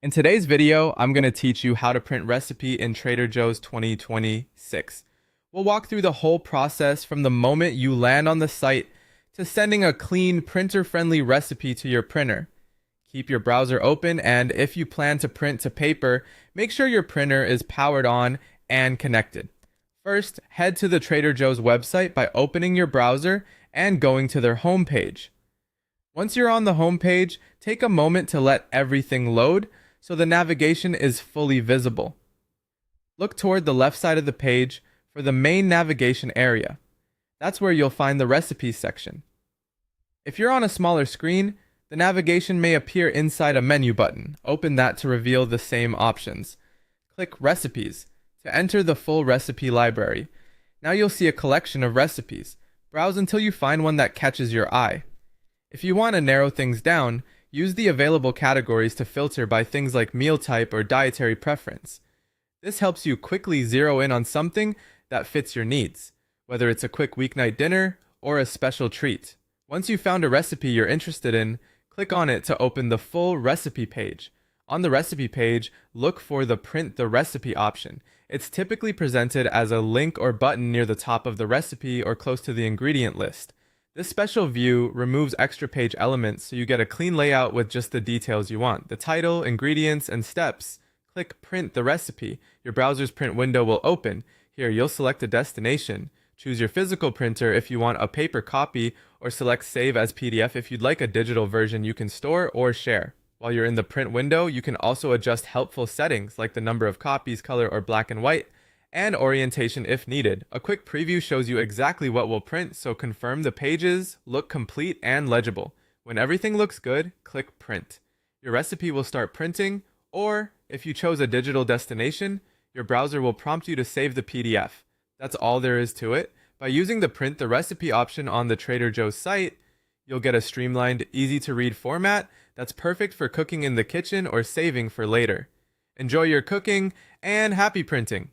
In today's video, I'm going to teach you how to print recipe in Trader Joe's 2026. We'll walk through the whole process from the moment you land on the site to sending a clean, printer-friendly recipe to your printer. Keep your browser open, and if you plan to print to paper, make sure your printer is powered on and connected. First, head to the Trader Joe's website by opening your browser and going to their homepage. Once you're on the homepage, take a moment to let everything load so the navigation is fully visible. Look toward the left side of the page for the main navigation area. That's where you'll find the recipes section. If you're on a smaller screen, the navigation may appear inside a menu button. Open that to reveal the same options. Click Recipes to enter the full recipe library. Now you'll see a collection of recipes. Browse until you find one that catches your eye. If you want to narrow things down, use the available categories to filter by things like meal type or dietary preference. This helps you quickly zero in on something that fits your needs, whether it's a quick weeknight dinner or a special treat. Once you've found a recipe you're interested in, click on it to open the full recipe page. On the recipe page, look for the Print the Recipe option. It's typically presented as a link or button near the top of the recipe or close to the ingredient list. This special view removes extra page elements so you get a clean layout with just the details you want: the title, ingredients, and steps. Click Print the Recipe. Your browser's print window will open. Here, you'll select a destination. Choose your physical printer if you want a paper copy, or select Save as PDF if you'd like a digital version you can store or share. While you're in the print window, you can also adjust helpful settings like the number of copies, color, or black and white, and orientation if needed. A quick preview shows you exactly what will print, so confirm the pages look complete and legible. When everything looks good, click Print. Your recipe will start printing, or if you chose a digital destination, your browser will prompt you to save the PDF. That's all there is to it. By using the Print the Recipe option on the Trader Joe's site, you'll get a streamlined, easy-to-read format that's perfect for cooking in the kitchen or saving for later. Enjoy your cooking, and happy printing!